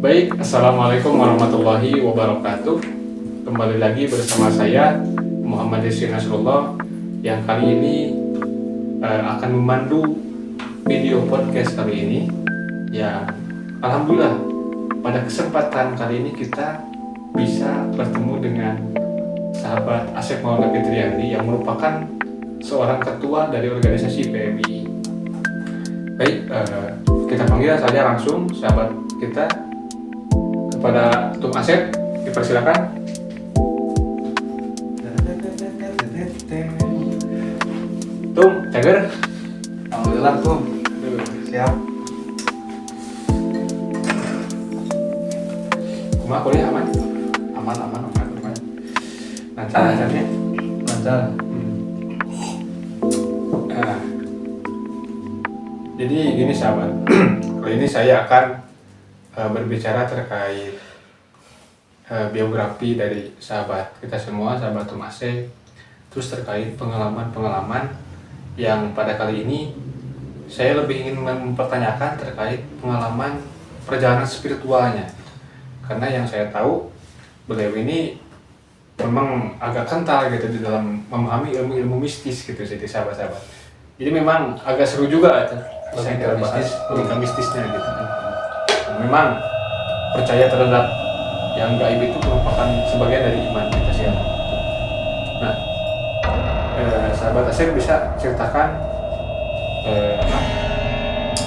Baik, Assalamualaikum warahmatullahi wabarakatuh. Kembali lagi bersama saya Muhammad Rizky Nasrullah yang kali ini akan memandu video podcast kali ini. Ya, alhamdulillah pada kesempatan kali ini kita bisa bertemu dengan sahabat Asep Maulana Fitriandi yang merupakan seorang ketua dari organisasi PMI. Baik, kita panggil saja langsung sahabat kita. Kepada Tum Asep, dipersilakan. Tum, cager. Alhamdulillah Tum, siap. Kumaha kuliah aman? Aman. Lancar-lancarnya? Lancar. Nah, jadi gini sahabat, kali ini saya akan berbicara terkait biografi dari sahabat kita semua, sahabat Tum Asep. Terus terkait pengalaman-pengalaman yang pada kali ini saya lebih ingin mempertanyakan terkait pengalaman perjalanan spiritualnya. Karena yang saya tahu beliau ini memang agak kental gitu di dalam memahami ilmu-ilmu mistis gitu jadi sahabat-sahabat. Jadi memang agak seru juga saya bahas tingkat mistisnya gitu. Memang percaya terhadap yang gaib itu merupakan sebagian dari iman kita sih. Nah, sahabat Asep bisa ceritakan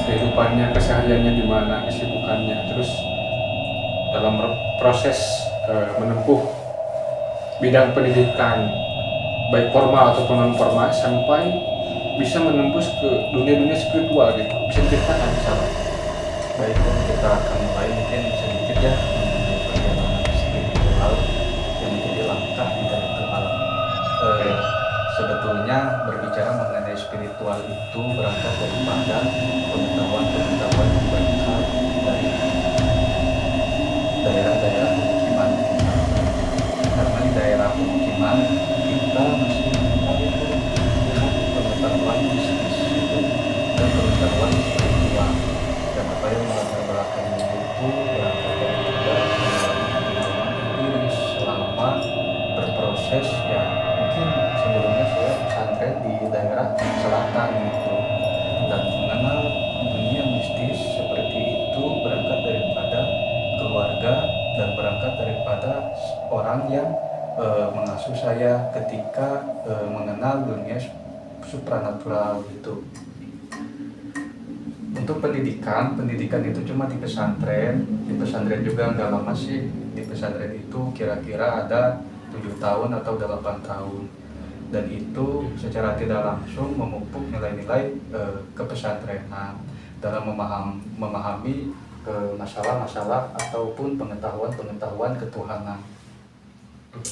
kehidupannya, kesehariannya di mana, kesibukannya, terus dalam proses menempuh bidang pendidikan baik formal ataupun non formal sampai bisa menembus ke dunia-dunia spiritual gitu. Bisa diceritakan sahabat? Baik, kita akan mulai mungkin sedikit ya mengenai perjalanan spiritual yang menjadi langkah di dalam alam. Sebetulnya berbicara mengenai spiritual itu berangkat daripada pengetahuan yang berasal dari daerah-daerah pemukiman kita. Karena di daerah pemukiman kita masih memiliki pengetahuan mistis dan pengetahuan spiritual. Dan apa yang melatar belakangnya itu berangkat daripada pengalaman diri selama berproses ya mungkin sebelumnya saya pesantren di daerah selatan gitu dan mengenal dunia mistis seperti itu berangkat daripada keluarga dan berangkat daripada orang yang mengasuh saya ketika mengenal dunia supranatural gitu. Untuk pendidikan itu cuma di pesantren juga nggak lama sih. Di pesantren itu kira-kira ada 7 tahun atau 8 tahun, dan itu secara tidak langsung memupuk nilai-nilai kepesantrenan dalam memahami masalah-masalah ataupun pengetahuan ketuhanan.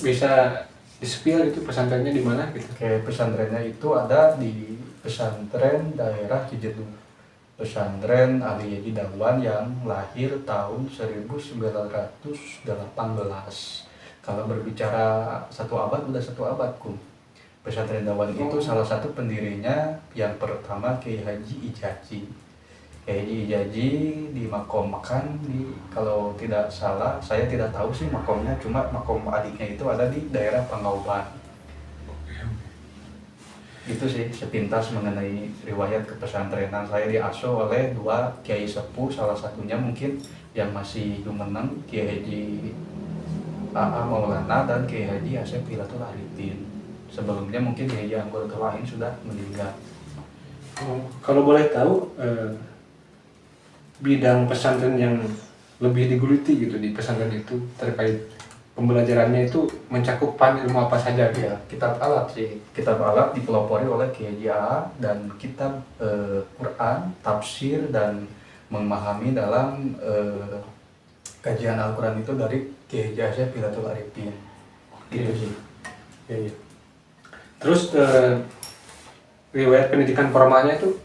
Bisa di-spill itu pesantrennya di mana gitu? Kayak pesantrennya itu ada di pesantren daerah Cijedug, pesantren Ali Yaji Dawan yang lahir tahun 1918. Kalau berbicara satu abad, udah satu abadku. Pesantren Dawan itu salah satu pendirinya yang pertama Kiai Haji Ijaji. Kiai Haji Ijaji dimakomkan di, kalau tidak salah, saya tidak tahu sih makomnya, cuma makom adiknya itu ada di daerah Pangauban. Itu sih sepintas mengenai riwayat kepesantrenan. Saya diasuh oleh 2 kiai sepuh, salah satunya mungkin yang masih jumeneng Kiai Haji A.A. Maulana dan Kiai Haji Asep Filatul Arifin. Sebelumnya mungkin Kiai Haji anggota lain sudah meninggal. Kalau boleh tahu bidang pesantren yang lebih digeluti gitu di pesantren itu terkait pembelajarannya itu mencakupan ilmu apa saja gitu? Ya, kitab alat sih. Kitab alat dipelopori oleh Kiai Haji A.A. dan kitab Quran, tafsir dan memahami dalam kajian Al-Quran itu dari Kiai Haji Asep Filatul Arifin. Gitu sih. Ya. Terus riwayat pendidikan formalnya itu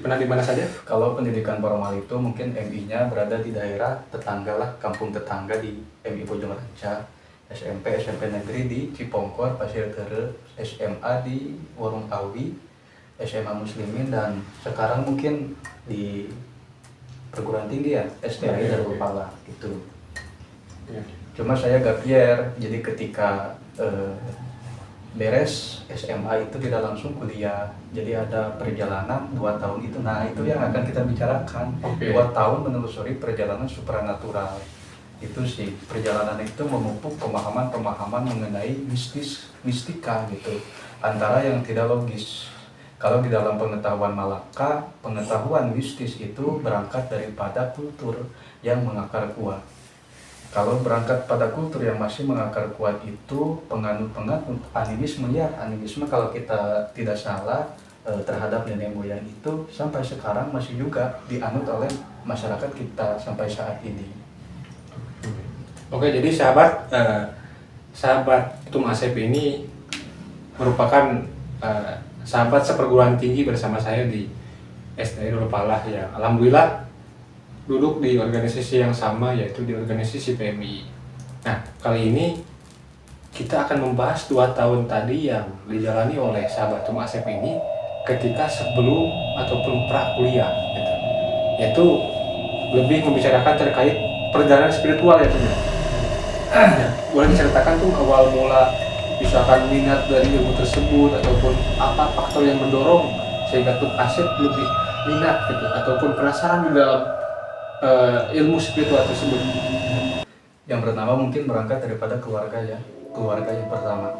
pernah di mana saja? Kalau pendidikan formal itu mungkin MI-nya berada di daerah tetangga lah, kampung tetangga di MI Bojong Ranca. SMP negeri di Cipongkor, Pasir Tere, SMA di Warung Awi, SMA Muslimin, dan sekarang mungkin di perguruan tinggi ya, STI Darul Palah gitu. Ya. Cuma saya gap year, jadi ketika beres SMA itu tidak langsung kuliah, jadi ada perjalanan 2 tahun itu. Nah itu yang akan kita bicarakan. Oke. 2 tahun menelusuri perjalanan supranatural. Itu sih, perjalanan itu memupuk pemahaman-pemahaman mengenai mistika gitu, antara yang tidak logis. Kalau di dalam pengetahuan Malaka, pengetahuan mistis itu berangkat daripada kultur yang mengakar kuat. Kalau berangkat pada kultur yang masih mengakar kuat itu penganut-penganut animisme, ya animisme kalau kita tidak salah terhadap nenek moyang itu sampai sekarang masih juga dianut oleh masyarakat kita sampai saat ini. Oke, jadi sahabat Tum Asep ini merupakan sahabat seperguruan tinggi bersama saya di STI Darul Palah yang alhamdulillah duduk di organisasi yang sama, yaitu di organisasi PMI. Nah, kali ini kita akan membahas 2 tahun tadi yang dijalani oleh sahabat Tum Asep ini ketika sebelum ataupun pra-kuliah gitu. Yaitu lebih membicarakan terkait perjalanan spiritual ya Tum. Ya, boleh diceritakan tuh awal mula misalkan minat dari ilmu tersebut ataupun apa faktor yang mendorong sehingga Tum Asep lebih minat gitu ataupun penasaran di dalam ilmu spiritual tersebut. Yang pertama mungkin berangkat daripada keluarga ya, keluarga yang pertama.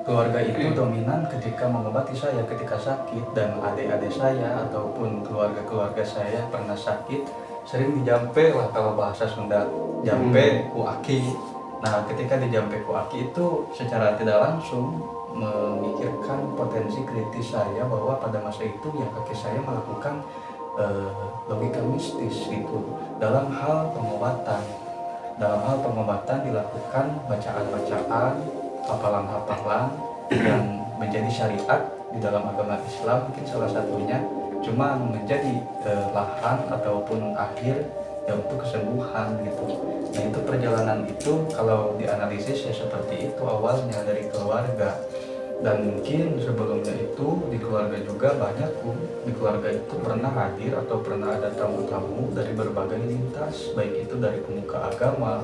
Keluarga itu dominan ketika mengobati saya ketika sakit, dan adik-adik saya ataupun keluarga-keluarga saya pernah sakit sering dijampe lah kalau bahasa Sunda, jampe ku aki. Nah ketika dijampe ku aki itu secara tidak langsung memikirkan potensi kritis saya bahwa pada masa itu ya kaki saya melakukan logika mistis gitu dalam hal pengobatan. Dalam hal pengobatan dilakukan bacaan-bacaan, hafalan-hafalan yang menjadi syariat di dalam agama Islam mungkin salah satunya, cuma menjadi lahan ataupun akhir ya untuk kesembuhan gitu. Nah itu perjalanan itu kalau dianalisis ya seperti itu awalnya dari keluarga. Dan mungkin sebelumnya itu di keluarga juga banyak di keluarga itu pernah hadir atau pernah ada tamu-tamu dari berbagai lintas, baik itu dari pemuka agama,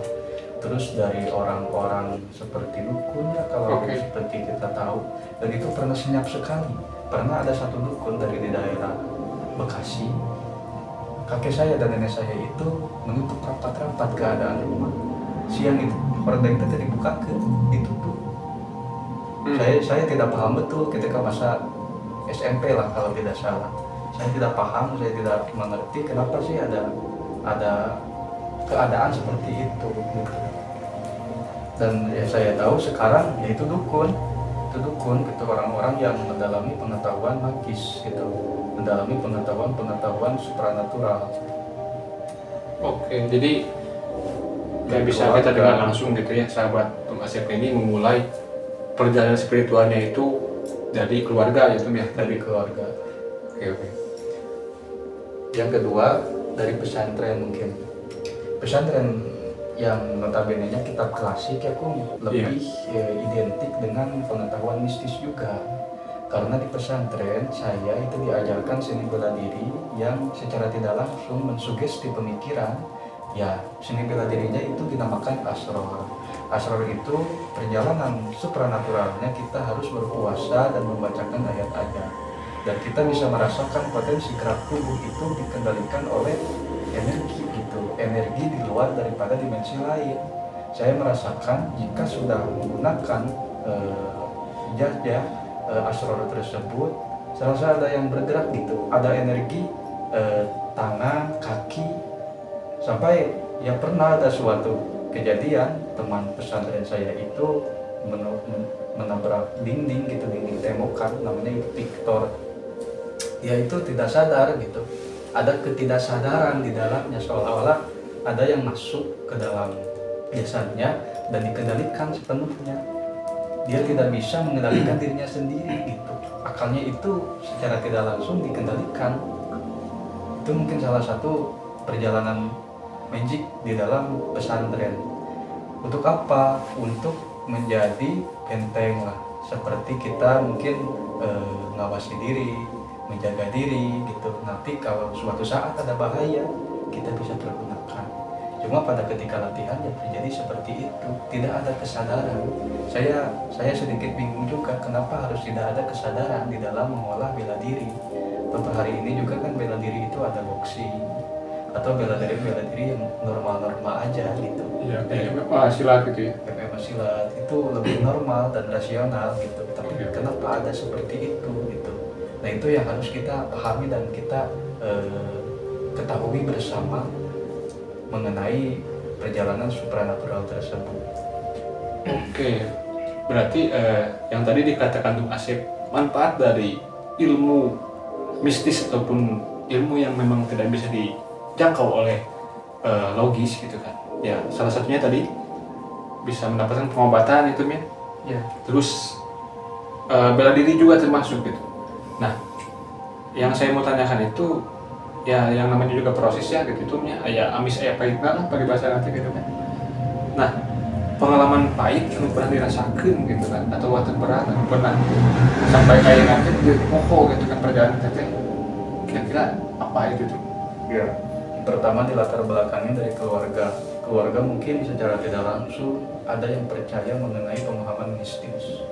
terus dari orang-orang seperti dukun ya kalau seperti kita tahu. Dan itu pernah senyap sekali. Pernah ada satu dukun dari di daerah Bekasi, kakek saya dan nenek saya itu menutup rapat-rapat keadaan rumah. Siang itu hordeng itu dibuka ke ditutup. Saya tidak paham betul ketika masa SMP lah kalau tidak salah. Saya tidak paham, saya tidak mengerti kenapa sih ada keadaan seperti itu gitu. Dan ya saya tahu sekarang yaitu dukun gitu, orang-orang yang mendalami pengetahuan magis gitu, mendalami pengetahuan supranatural. Oke, jadi nggak bisa kita dengar langsung gitu ya, sahabat Tum Asep ini memulai perjalanan spiritualnya itu dari keluarga ya Tum ya? Dari keluarga. Oke. Yang kedua dari pesantren mungkin. Pesantren yang notabene-nya kitab klasik ya Kum, lebih identik dengan pengetahuan mistis juga. Karena di pesantren saya itu diajarkan seni bela diri yang secara tidak langsung mensugesti pemikiran. Ya, seni bela dirinya itu dinamakan asror. Asror itu perjalanan supranaturalnya kita harus berpuasa dan membacakan ayat-ayat. Dan kita bisa merasakan potensi gerak tubuh itu dikendalikan oleh energi gitu, energi di luar daripada dimensi lain. Saya merasakan jika sudah menggunakan jajah asror tersebut, serasa ada yang bergerak gitu, ada energi tangan, kaki, sampai ya pernah ada suatu kejadian teman pesantren saya itu menabrak dinding gitu, dinding temokan, namanya itu Victor. Dia itu tidak sadar gitu, ada ketidaksadaran di dalamnya, seolah-olah ada yang masuk ke dalam jasadnya dan dikendalikan sepenuhnya. Dia tidak bisa mengendalikan dirinya sendiri gitu, akalnya itu secara tidak langsung dikendalikan. Itu mungkin salah satu perjalanan magic di dalam pesantren. Untuk apa? Untuk menjadi benteng lah, seperti kita mungkin ngawasi diri, menjaga diri gitu. Nanti kalau suatu saat ada bahaya, kita bisa pergunakan. Cuma pada ketika latihan ya terjadi seperti itu, tidak ada kesadaran. Saya sedikit bingung juga kenapa harus tidak ada kesadaran di dalam mengolah bela diri. Beberapa hari ini juga kan bela diri itu ada boxing atau bela diri yang normal-normal aja gitu. Iya, kayak MMA silat gitu ya. MMA silat itu lebih normal dan rasional gitu. Tapi Oke. kenapa ada seperti itu gitu? Nah itu yang harus kita pahami dan kita ketahui bersama mengenai perjalanan supranatural tersebut. Oke, berarti yang tadi dikatakan Tung Asep, manfaat dari ilmu mistis ataupun ilmu yang memang tidak bisa dijangkau oleh logis gitu kan. Ya, salah satunya tadi bisa mendapatkan pengobatan itu Min. Ya, Terus bela diri juga termasuk gitu. Nah, yang saya mau tanyakan itu ya yang namanya juga prosesnya gitu itu ya amis aya pahitna lah bagi bahasa nanti gitu kan. Nah, pengalaman pahit yang pernah dirasakan gitu kan atau waktu berat yang pernah sampai kayak nanti jadi pokok gitu kan perjalanan teteh kira-kira apa itu tuh? ya. Pertama di latar belakangnya dari keluarga. Keluarga mungkin secara tidak langsung ada yang percaya mengenai pemahaman mistis.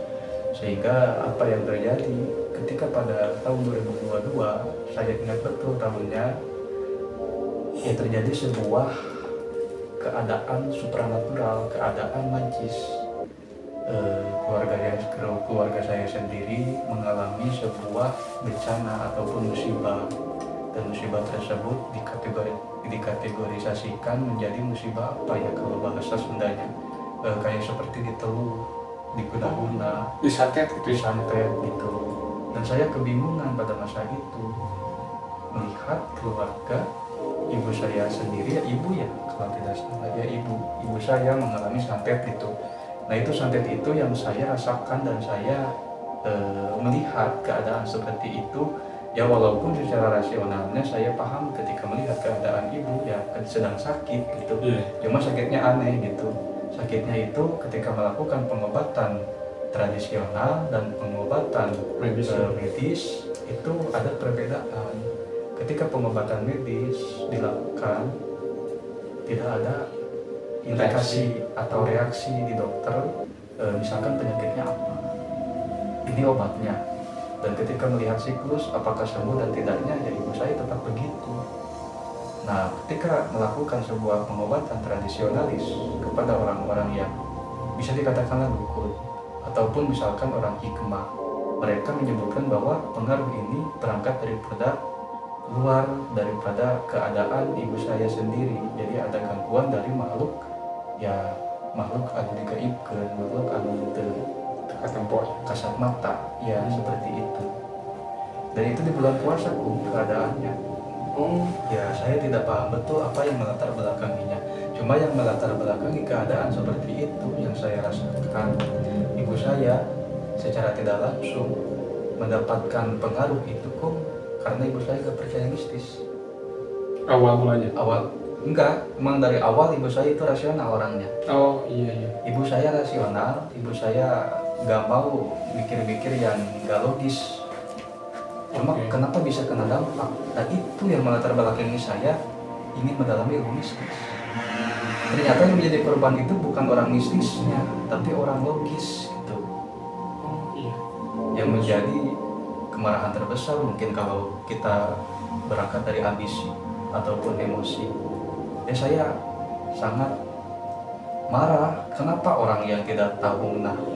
Sehingga apa yang terjadi ketika pada tahun 2022, saya ingat betul tahunnya, ya terjadi sebuah keadaan supranatural, keadaan magis. Keluarga saya sendiri mengalami sebuah bencana ataupun musibah, dan musibah tersebut dikategorisasikan menjadi musibah apa ya kalau bahasa Sundanya, kayak seperti diteluh, diguna-guna, Disantet gitu ya? disantet gitu. Dan saya kebingungan pada masa itu melihat keluarga ibu saya sendiri, ya ibu ya kalau tidak salah ya ibu saya mengalami santet itu. Nah itu santet itu yang saya rasakan dan saya melihat keadaan seperti itu. Ya walaupun secara rasionalnya saya paham ketika melihat keadaan ibu ya sedang sakit gitu. Cuma sakitnya aneh gitu. Sakitnya itu ketika melakukan pengobatan tradisional dan pengobatan medis itu ada perbedaan. Ketika pengobatan medis dilakukan tidak ada indikasi atau reaksi di dokter, misalkan penyakitnya apa, ini obatnya. Dan ketika melihat siklus apakah sembuh dan tidaknya, ya ibu saya tetap begitu. Nah, ketika melakukan sebuah pengobatan tradisionalis kepada orang-orang yang bisa dikatakanlah dukun ataupun misalkan orang hikmah, mereka menyebutkan bahwa pengaruh ini berangkat daripada luar daripada keadaan ibu saya sendiri. Jadi ada gangguan dari makhluk, ya makhluk anu digaibkeun, makhluk anu teu kasat mata, ya seperti itu. Dan itu di bulan puasa keadaannya. Ya saya tidak paham betul apa yang melatar belakanginya. Cuma yang melatar belakangi keadaan seperti itu yang saya rasakan. Ibu saya secara tidak langsung mendapatkan pengaruh itu kok karena ibu saya gak percaya mistis. Awal mulanya? Enggak, memang dari awal ibu saya itu rasional orangnya. Oh iya. Ibu saya rasional, ibu saya gak mau mikir-mikir yang gak logis. Cuma kenapa bisa kena dampak? Dan itu yang melatar belakangi saya ingin mendalami ilmu mistis. Ternyata yang menjadi korban itu bukan orang mistisnya, tapi orang logis gitu. Iya. Yang menjadi kemarahan terbesar mungkin kalau kita berangkat dari ambisi ataupun emosi. Ya saya sangat marah, kenapa orang yang tidak tahu menahu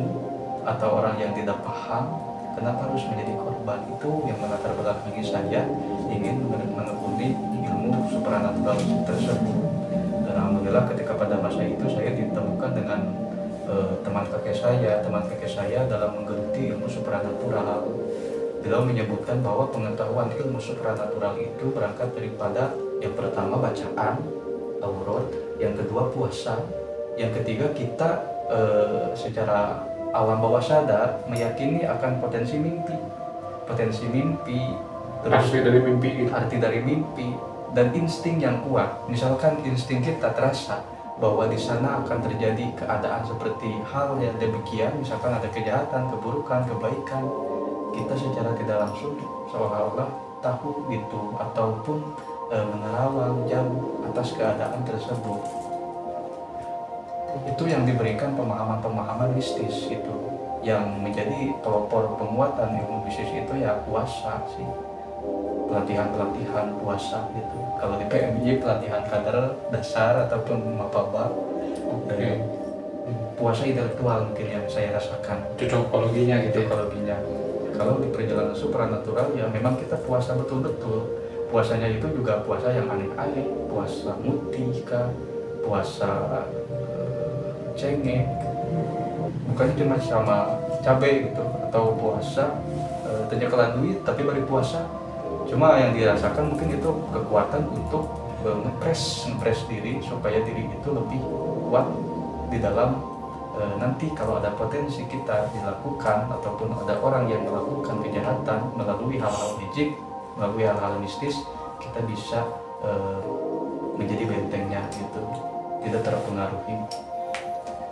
atau orang yang tidak paham, kenapa harus menjadi korban? Itu yang melatar belakangi saya ingin menekuni ilmu supranatural tersebut. Dan alhamdulillah ketika pada masa itu saya ditemukan dengan teman kakek saya dalam menggeluti ilmu supranatural. Beliau menyebutkan bahwa pengetahuan ilmu supranatural itu berangkat daripada yang pertama bacaan, aurat, yang kedua puasa, yang ketiga kita secara alam bawah sadar meyakini akan potensi mimpi, terus arti dari mimpi dan insting yang kuat. Misalkan insting kita terasa bahwa di sana akan terjadi keadaan seperti hal yang demikian, misalkan ada kejahatan, keburukan, kebaikan, kita secara tidak langsung seolah-olah tahu gitu ataupun menerawang jauh atas keadaan tersebut. Itu yang diberikan pemahaman-pemahaman mistis itu, yang menjadi pelopor penguatan ilmu mistis itu ya puasa sih, pelatihan puasa gitu. Kalau di PMI pelatihan kader dasar ataupun mapaba. Oke. Puasa intelektual mungkin yang saya rasakan, Cocokologinya gitu ya. psikologinya. Kalau di perjalanan supranatural ya memang kita puasa betul-betul. Puasanya itu juga puasa yang aneh-aneh, puasa mutih kah, puasa cengeng, bukannya cuma sama cabai gitu, atau puasa ternyakalan duit tapi bari puasa. Cuma yang dirasakan mungkin itu kekuatan untuk ngepres diri supaya diri itu lebih kuat di dalam nanti kalau ada potensi kita dilakukan ataupun ada orang yang melakukan kejahatan melalui hal-hal magic, melalui hal-hal mistis, kita bisa menjadi bentengnya gitu, tidak terpengaruhi.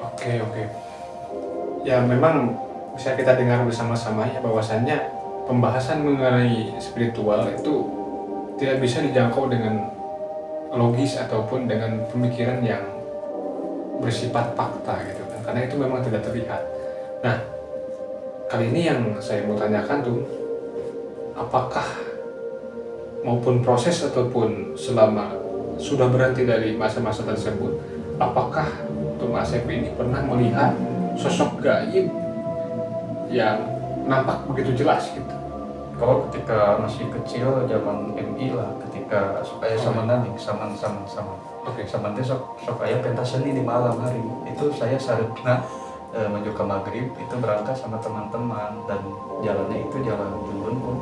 Oke. Ya memang bisa kita dengar bersama-sama ya bahwasannya pembahasan mengenai spiritual itu tidak bisa dijangkau dengan logis ataupun dengan pemikiran yang bersifat fakta gitu kan, karena itu memang tidak terlihat. Nah, kali ini yang saya mau tanyakan tuh, apakah maupun proses ataupun selama sudah berhenti dari masa-masa tersebut, apakah Tum Asep ini pernah melihat sosok gaib yang nampak begitu jelas gitu? Kalau ketika masih kecil zaman MI lah, ketika supaya sama naning sama Oke. sama teh sok aya pentas seni di malam hari itu saya sarepna menuju ke maghrib itu berangkat sama teman-teman, dan jalannya itu jalan turun pun.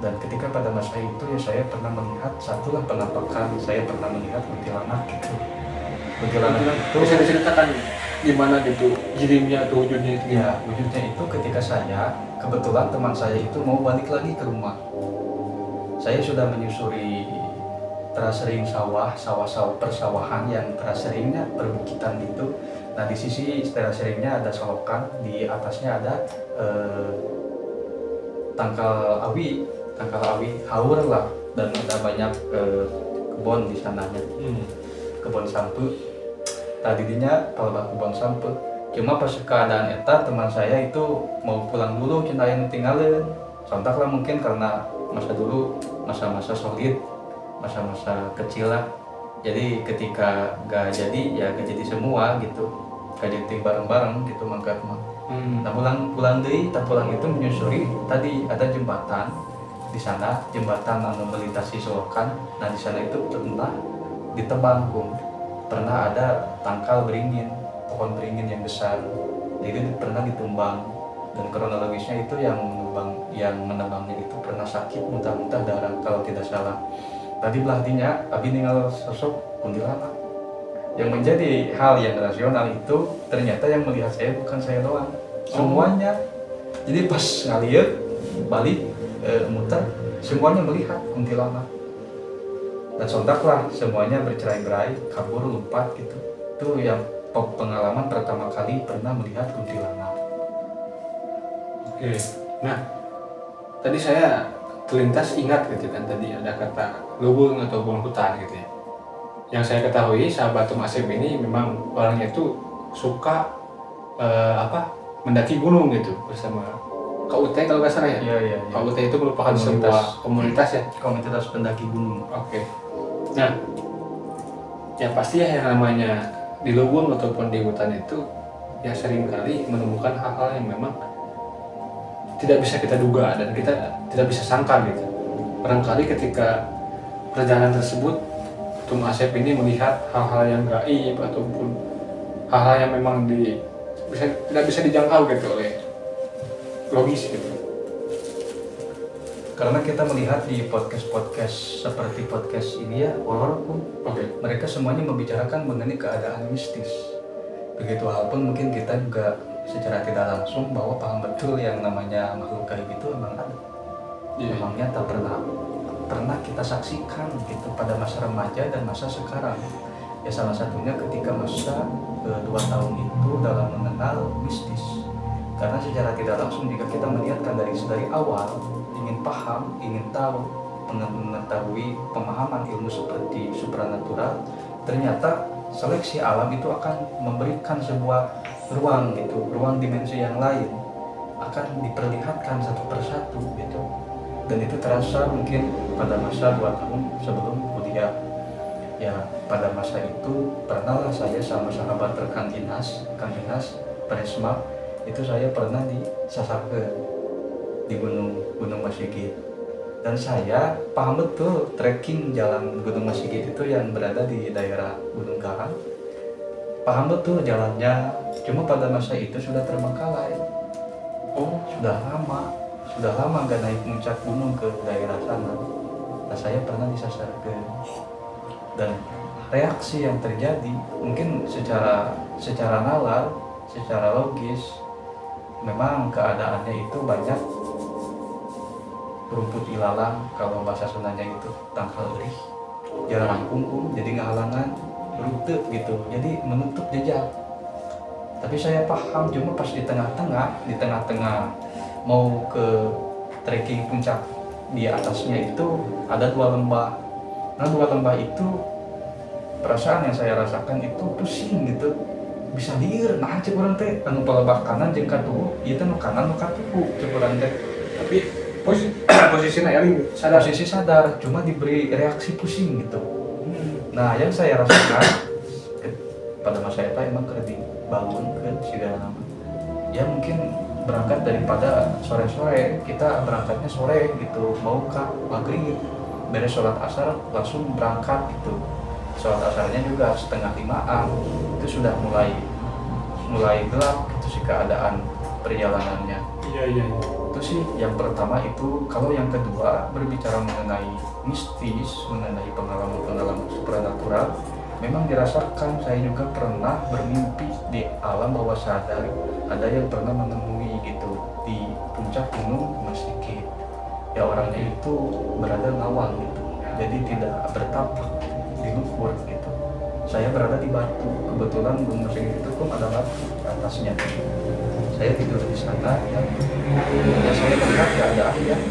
Dan ketika pada masa itu ya saya pernah melihat satulah penampakan, saya pernah melihat kuntilanak gitu. Kuntilanak itu Bisa diceritakan gimana gitu jirimnya atau wujudnya itu? ya, wujudnya itu ketika saya kebetulan teman saya itu mau balik lagi ke rumah. Saya sudah menyusuri terasering sawah-sawah persawahan yang teraseringnya perbukitan gitu. Nah di sisi teraseringnya ada solokan, di atasnya ada tangkal awi haur lah, dan ada banyak kebun di sananya, kebun sampe. Tadinya kalau kebun sampe, cuma pas keadaan eta teman saya itu mau pulang dulu, cinta yang tinggalin sontak lah, mungkin karena masa dulu masa-masa solid, masa-masa kecil lah. Jadi ketika gak jadi semua gitu, gak jadi bareng-bareng gitu mangkat mah. Nah pulang deui, pulang itu menyusuri tadi ada jembatan di sana, jembatan anu melintasi solokan. Nah di sana itu pernah ditebang pernah ada tangkal beringin, pohon beringin yang besar, jadi pernah ditumbang. Dan kronologisnya itu yang menebangnya itu pernah sakit muntah-muntah darah kalau tidak salah. Tadi belahdinya abi ninggal sosok kuntilanak. Yang menjadi hal yang rasional itu ternyata yang melihat saya bukan saya doang, semuanya. Jadi pas ngalieu balik muter, semuanya melihat kuntilanak. Dan sontaklah semuanya bercerai-berai, kabur, lompat gitu. Itu yang pengalaman pertama kali pernah melihat kuntilanak. Oke. Nah, tadi saya terlintas ingat gitu kan, tadi ada kata lubung ataupun hutan gitu ya. Yang saya ketahui sahabat Tum Asep ini memang orangnya itu suka mendaki gunung gitu bersama KUT kalau nggak salah ya. Iya. KUT itu merupakan sebuah komunitas ya. Komunitas pendaki gunung. Oke. Nah, ya pasti ya yang namanya di lubung ataupun di hutan itu ya seringkali menemukan hal-hal yang memang tidak bisa kita duga dan kita tidak bisa sangka gitu. Barangkali ketika perjalanan tersebut Tum Asep ini melihat hal-hal yang gaib ataupun hal-hal yang memang tidak bisa dijangkau gitu oleh logis gitu. Karena kita melihat di podcast seperti podcast ini ya, horor pun mereka semuanya membicarakan mengenai keadaan mistis. Begitu hal pun mungkin kita juga secara tidak langsung bahwa paham betul yang namanya makhluk gaib itu memang ada. Memang nyata pernah kita saksikan gitu pada masa remaja dan masa sekarang. Ya salah satunya ketika masa 2 tahun itu dalam mengenal mistis. Karena secara tidak langsung jika kita melihatkan dari awal, ingin paham, ingin tahu mengetahui pemahaman ilmu seperti supranatural, ternyata seleksi alam itu akan memberikan sebuah ruang gitu, ruang dimensi yang lain akan diperlihatkan satu persatu gitu. Dan itu terasa mungkin pada masa 2 tahun sebelum kuliah. Ya pada masa itu pernah lah saya sama sahabat Kang Inas Presma, itu saya pernah disasarkeun di Gunung Masigit. Dan saya paham betul trekking jalan Gunung Masigit itu yang berada di daerah Gunung Karang. Paham betul jalannya, cuma pada masa itu sudah terbengkalai. Oh, sudah lama nggak naik puncak gunung ke daerah sana. Nah, saya pernah disasarkeun. Dan reaksi yang terjadi mungkin secara nalar, secara logis, memang keadaannya itu banyak rumput ilalang, kalau bahasa Sundanya itu tangkal erih, jarang kungkung, jadi ngahalangan rute gitu, jadi menutup jejak. Tapi saya paham, cuma pas di tengah-tengah mau ke trekking puncak, di atasnya itu ada 2 lembah. Nah 2 lembah itu perasaan yang saya rasakan itu pusing gitu, bisa lieur nah cek urang teh anu palebak kanan jeung katuhu ieu teh nu kanan nu katuhu cek urang teh. Tapi posisinya Eling sadar. Posisi sadar, cuma diberi reaksi pusing gitu. Nah yang saya rasakan pada masa itu emang keur dibangun ke sigana nama. Ya mungkin berangkat daripada sore-sore, kita berangkatnya sore gitu, mau ke maghrib, beres sholat asar langsung berangkat gitu. Sholat asarnya juga 4:30-an, itu sudah mulai gelap gitu sih keadaan perjalanannya. Iya. Itu sih yang pertama itu. Kalau yang kedua berbicara mengenai mistis, mengenai pengalaman supranatural, memang dirasakan. Saya juga pernah bermimpi di alam bawah sadar, ada yang pernah menemui gitu di puncak gunung Masigit. Ya orangnya itu berada ngawang gitu, jadi tidak bertapak di luhur gitu. Saya berada di batu, kebetulan gunung Masigit itu pun ada batu di atasnya. Saya tidur di sana ya saya melihat keadaan yang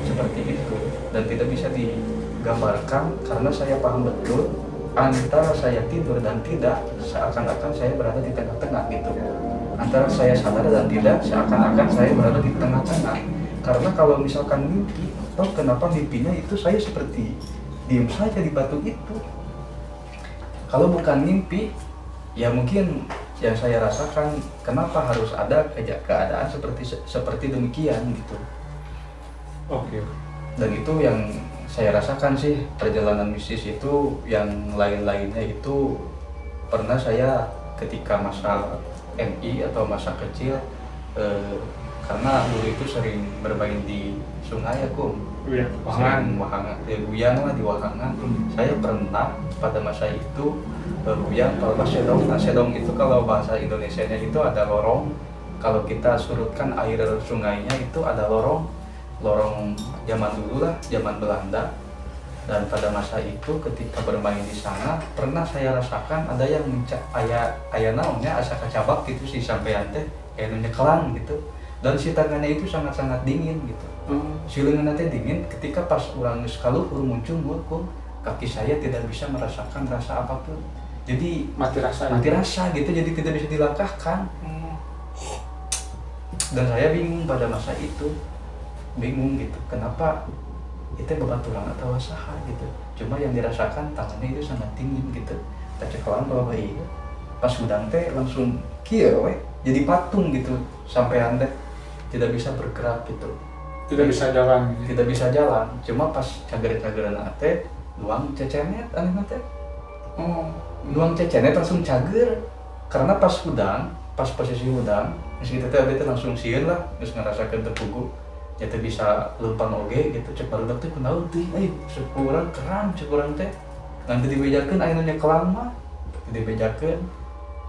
seperti itu dan tidak bisa digambarkan karena saya paham betul antara saya tidur dan tidak, seakan-akan saya berada di tengah-tengah gitu. Antara saya sadar dan tidak, seakan-akan saya berada di tengah-tengah. Karena kalau misalkan mimpi, atau kenapa mimpinya itu saya seperti diam saja di batu itu. Kalau bukan mimpi, ya mungkin yang saya rasakan kenapa harus ada keadaan seperti demikian gitu. Oke. Dan itu yang saya rasakan sih, perjalanan mistis itu. Yang lain-lainnya itu pernah saya ketika masa MI atau masa kecil, karena dulu itu sering bermain di sungai aku. Iya, Sering wahangan, guyang lah di wahangan. Saya pernah pada masa itu guyang kalau sedong. Nah sedong itu kalau bahasa Indonesianya itu ada lorong. Kalau kita surutkan air sungainya itu ada lorong zaman dulu lah, zaman Belanda. Dan pada masa itu ketika bermain di sana pernah saya rasakan ada yang aya naonnya asa kacabak gitu si sampean teh kayak nyekelang gitu. Dan si tangannya itu sangat-sangat dingin gitu. Si lengan teh dingin, ketika pas urang geus kaluhur muncul murkum, kaki saya tidak bisa merasakan rasa apapun. Jadi mati rasa gitu, jadi tidak bisa dilangkahkan. Dan saya bingung pada masa itu, gitu, kenapa itu babaturan atau saha gitu. Cuma yang dirasakan tangannya itu sangat dingin gitu. Tak cekalan kalau bayi, pas udang teh langsung kieu we, jadi patung gitu, sampai anda tidak bisa bergerak gitu. tidak bisa jalan. Cuma pas cager-cageran teh luang cecenet aneh teh. Luang cecenet langsung cager. Karena pas posisi udang, geus kitu teh abdi teh langsung sieun lah, geus ngarasakeun teu pugu. Ya teh bisa leumpang oge gitu, cek barudak teh kunaon teh, cek urang keram cek urang teh. Nanti dibejakeun aya nu nyekelang mah, dibejakeun.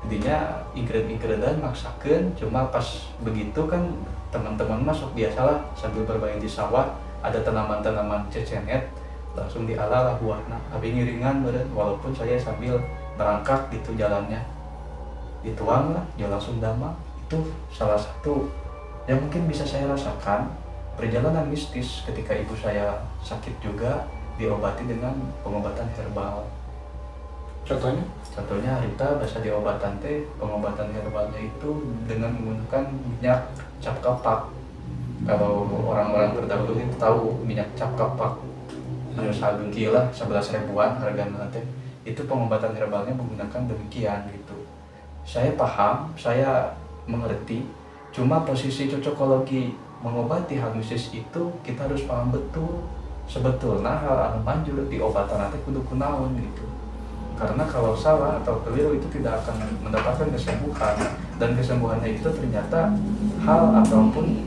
Jadinya igreud-igreudan maksakeun, cuma pas begitu kan teman-teman masuk biasalah sambil bermain di sawah, ada tanaman-tanaman cecenet, langsung dialah lah buahna. Abi ngiringan beureun, walaupun saya sambil merangkak gitu jalannya. Dituang lah, jalan langsung damang. Itu salah satu yang mungkin bisa saya rasakan perjalanan mistis ketika ibu saya sakit juga diobati dengan pengobatan herbal. Contohnya Rita bahasa diobatan teh, pengobatan herbalnya itu dengan menggunakan minyak cap kapak. Kalau orang-orang terdahulu itu tahu minyak cap kapak, sadun gila 11 ribuan harganya teh. Itu pengobatan herbalnya menggunakan demikian gitu. Saya paham, saya mengerti. Cuma posisi cocokologi mengobati hal mistis itu kita harus paham betul sebetulnya hal anu manjur di obatan nanti kudu kunaon gitu. Karena kalau salah atau keliru itu tidak akan mendapatkan kesembuhan, dan kesembuhannya itu ternyata hal ataupun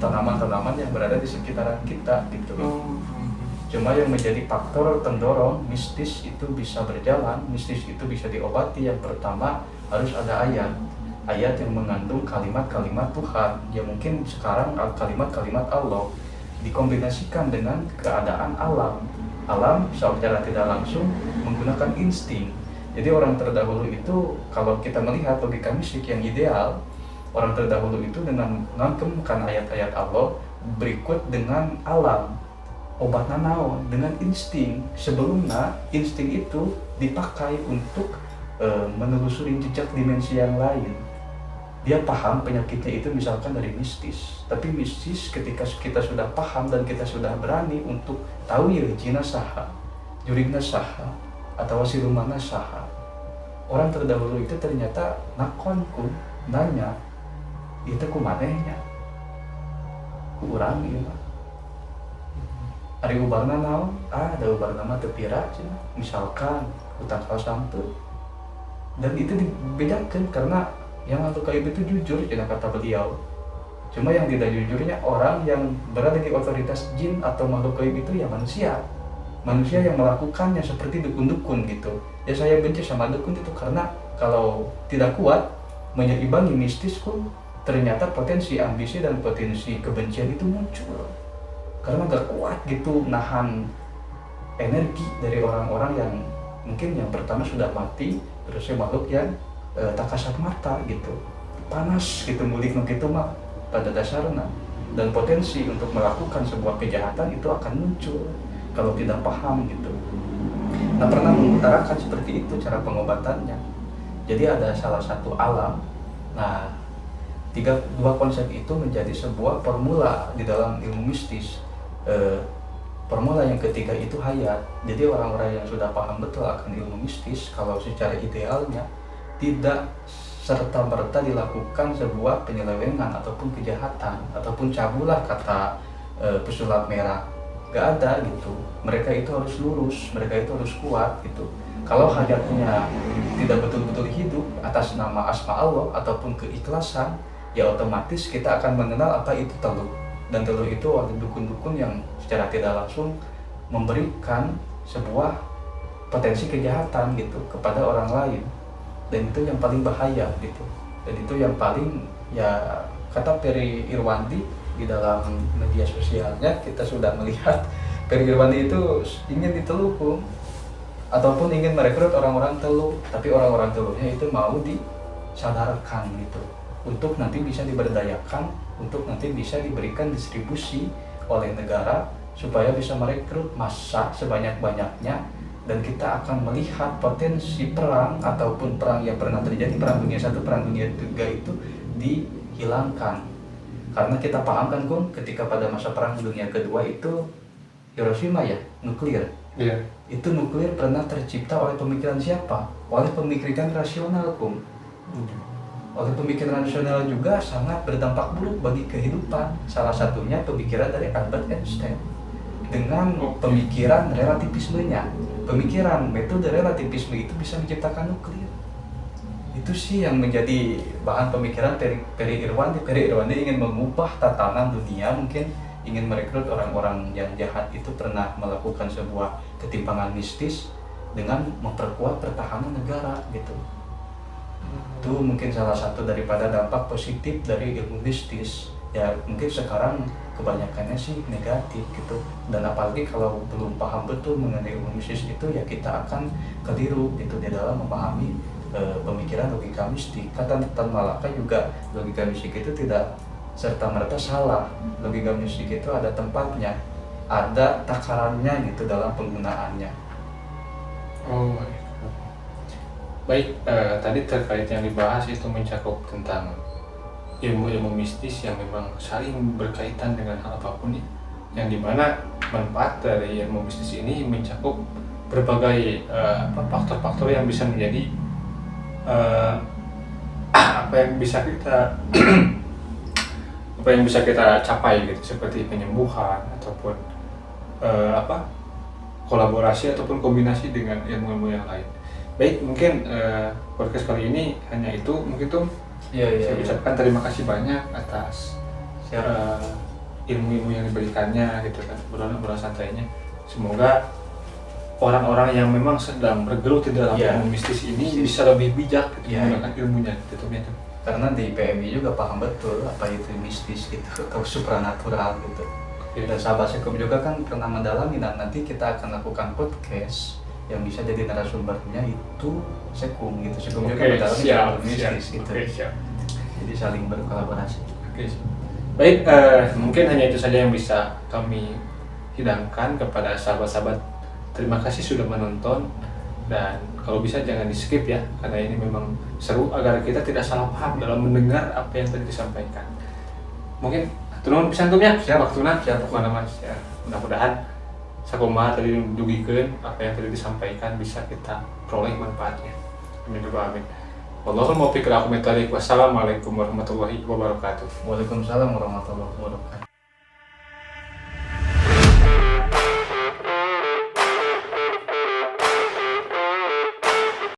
tanaman-tanaman yang berada di sekitaran kita gitu. Cuma yang menjadi faktor pendorong mistis itu bisa berjalan, mistis itu bisa diobati, yang pertama harus ada ayat yang mengandung kalimat-kalimat Tuhan, yang mungkin sekarang kalimat-kalimat Allah dikombinasikan dengan keadaan alam secara tidak langsung menggunakan insting. Jadi orang terdahulu itu, kalau kita melihat logika mistik yang ideal, orang terdahulu itu dengan mengangkemkan ayat-ayat Allah berikut dengan alam, obatnya naon dengan insting. Sebelumnya insting itu dipakai untuk menelusuri jejak dimensi yang lain. Dia paham penyakitnya itu misalkan dari mistis, tapi mistis ketika kita sudah paham dan kita sudah berani untuk tahu ya jina saha, jurigna saha, atau silumana saha. Orang terdahulu itu ternyata nakonku nanya, itu kumanehnya ku urang ieu mah. Ari ubarna naon? Ada ubarna mah teu pira cenah. Misalkan hutang kasampeun. Dan itu dibedakan karena yang makhluk gaib itu jujur, cenah kata beliau. Cuma yang tidak jujurnya orang yang berada di otoritas jin atau makhluk gaib itu ya manusia yang melakukannya seperti dukun-dukun gitu. Ya saya benci sama dukun itu karena kalau tidak kuat menyeimbangi mistisku, ternyata potensi ambisi dan potensi kebencian itu muncul. Karena gak kuat gitu nahan energi dari orang-orang yang mungkin yang pertama sudah mati, terus makhluk yang tak kasat mata gitu, panas gitu, mulik gitu mah pada dasarnya, dan potensi untuk melakukan sebuah kejahatan itu akan muncul kalau tidak paham gitu. Nah, pernah mengutarakan seperti itu cara pengobatannya. Jadi ada salah satu alam. Nah, dua konsep itu menjadi sebuah formula di dalam ilmu mistis. Formula yang ketiga itu hayat. Jadi orang-orang yang sudah paham betul akan ilmu mistis, kalau secara idealnya tidak serta-merta dilakukan sebuah penyelewengan ataupun kejahatan ataupun cabulah kata pesulap merah, gak ada gitu. Mereka itu harus lurus, mereka itu harus kuat gitu. Kalau hajatnya tidak betul-betul hidup atas nama asma Allah ataupun keikhlasan, ya otomatis kita akan mengenal apa itu teluh. Dan teluh itu ada dukun-dukun yang secara tidak langsung memberikan sebuah potensi kejahatan gitu kepada orang lain. Dan itu yang paling bahaya gitu, dan itu yang paling, ya kata Peri Irwandi di dalam media sosialnya, kita sudah melihat Peri Irwandi itu ingin diteluh ataupun ingin merekrut orang-orang teluh, tapi orang-orang teluhnya itu mau disadarkan gitu untuk nanti bisa diberdayakan, untuk nanti bisa diberikan distribusi oleh negara supaya bisa merekrut massa sebanyak-banyaknya. Dan kita akan melihat potensi perang ataupun perang yang pernah terjadi, perang dunia 1, perang dunia 3 itu dihilangkan. Karena kita paham kan Kum, ketika pada masa perang dunia kedua itu Hiroshima ya, nuklir. Iya. Itu nuklir pernah tercipta oleh pemikiran siapa? Oleh pemikiran rasional Kum. Oleh pemikiran rasional juga sangat berdampak buruk bagi kehidupan. Salah satunya pemikiran dari Albert Einstein dengan pemikiran relativismenya. Pemikiran metode relativisme itu bisa menciptakan nuklir. Itu sih yang menjadi bahan pemikiran Peri Irwandi. Peri Irwandi ingin mengubah tatanan dunia, mungkin ingin merekrut orang-orang yang jahat itu pernah melakukan sebuah ketimpangan mistis dengan memperkuat pertahanan negara gitu. Itu mungkin salah satu daripada dampak positif dari ilmu mistis. Ya mungkin sekarang kebanyakannya sih negatif gitu, dan apalagi kalau belum paham betul mengenai ilmu mistis itu, ya kita akan keliru gitu di dalam memahami pemikiran logika mistik. Kata Tan Malaka juga logika mistik itu tidak serta merta salah. Logika musik itu ada tempatnya, ada takarannya gitu dalam penggunaannya. Oh, baik. Tadi terkait yang dibahas itu mencakup tentang ilmu-ilmu mistis yang memang saling berkaitan dengan hal apapun ya. Yang dimana manfaat dari ilmu mistis ini mencakup berbagai faktor-faktor yang bisa menjadi apa yang bisa kita apa yang bisa kita capai gitu, seperti penyembuhan ataupun kolaborasi ataupun kombinasi dengan ilmu-ilmu yang lain. Baik, mungkin podcast kali ini hanya itu. Mungkin tuh saya ucapkan terima kasih banyak atas ilmu-ilmu yang diberikannya gitu kan, obrolan santainya. Semoga orang-orang yang memang sedang bergelut di dalam ilmu mistis ini bisa lebih bijak gitu, menggunakan ilmunya gitu ya. Karena di PMI juga paham betul apa itu mistis gitu atau supranatural gitu. Dan sahabat Sekum juga kan pernah mendalami, dan nanti kita akan lakukan podcast yang bisa jadi narasumbernya itu Sekum gitu. Sekum juga mendalami ilmu mistis gitu. Jadi saling berkolaborasi. Baik, mungkin hanya itu saja yang bisa kami hidangkan kepada sahabat-sahabat. Terima kasih sudah menonton, dan kalau bisa jangan di skip ya, karena ini memang seru agar kita tidak salah paham dalam mendengar apa yang tadi disampaikan. Mungkin turun pisantumnya waktuna mana mas ya. Mudah-mudahan sakumaha tadi dugikeun apa yang tadi disampaikan bisa kita peroleh manfaatnya. Amin ya amin. Wallahul muwaffiq ila aqwamit thoriq. Wassalamualaikum warahmatullahi wabarakatuh. Waalaikumsalam warahmatullahi wabarakatuh.